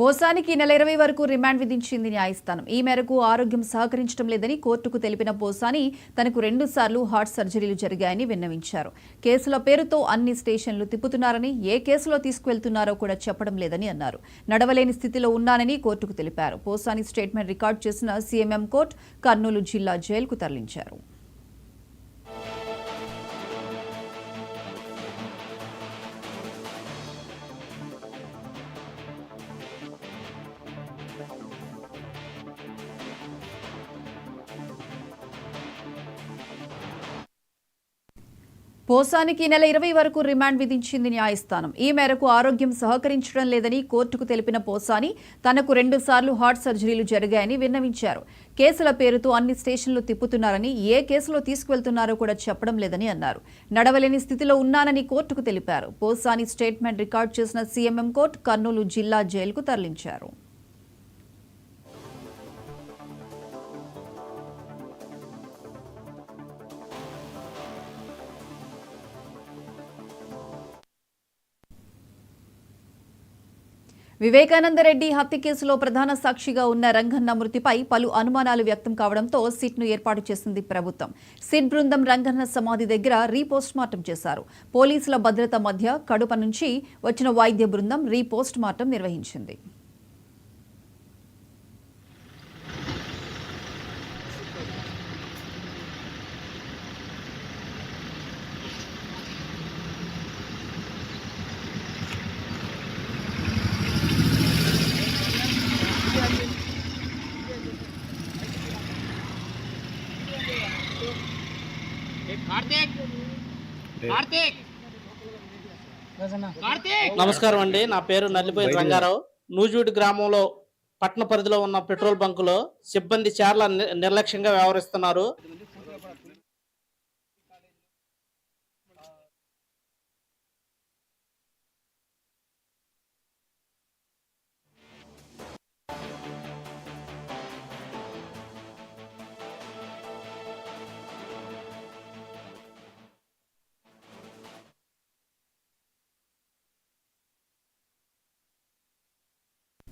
పోసానికి నెల 20 వరకు రిమాండ్ విధించింది న్యాయస్థానం. ఈ మేరకు ఆరోగ్యం సహకరించడం లేదని కోర్టుకు తెలిపిన పోసాని తనకు 2 సార్లు హార్ట్ సర్జరీలు జరిగాయని విన్నవించారు. కేసుల పేరుతో అన్ని స్టేషన్లు తిప్పుతున్నారని, ఏ కేసులో తీసుకువెళ్తున్నారో కూడా చెప్పడం లేదని అన్నారు. నడవలేని స్థితిలో ఉన్నానని కోర్టుకు తెలిపారు. పోసాని స్టేట్మెంట్ రికార్డు చేసిన సీఎంఎం కోర్టు కర్నూలు జిల్లా జైలుకు తరలించారు. పోసానికి నెల 20 వరకు రిమాండ్ విధించింది న్యాయస్థానం. ఈ మేరకు ఆరోగ్యం సహకరించడం లేదని కోర్టుకు తెలిపిన పోసాని తనకు 2 సార్లు హార్ట్ సర్జరీలు జరిగాయని విన్నవించారు. కేసుల పేరుతో అన్ని స్టేషన్లు తిప్పుతున్నారని, ఏ కేసులో తీసుకువెళ్తున్నారో కూడా చెప్పడం లేదని అన్నారు. నడవలేని స్థితిలో ఉన్నానని కోర్టుకు తెలిపారు. పోసాని స్టేట్మెంట్ రికార్డు చేసిన సీఎంఎం కోర్టు కర్నూలు జిల్లా జైలుకు తరలించారు. వివేకానందరెడ్డి హత్య కేసులో ప్రధాన సాక్షిగా ఉన్న రంగన్న మృతిపై పలు అనుమానాలు వ్యక్తం కావడంతో సిట్ను ఏర్పాటు చేసింది ప్రభుత్వం. సిట్ బృందం రంగన్న సమాధి దగ్గర రీపోస్ట్ మార్టం చేశారు. పోలీసుల భద్రత మధ్య కడప నుంచి వచ్చిన వైద్య బృందం రీపోస్ట్ మార్టం నిర్వహించింది. నమస్కారం అండి. నా పేరు నల్లిపోయిన రంగారావు. నూజూడి గ్రామంలో పట్టణ పరిధిలో ఉన్న పెట్రోల్ బంకులో సిబ్బంది చాలా నిర్లక్ష్యంగా వ్యవహరిస్తున్నారు.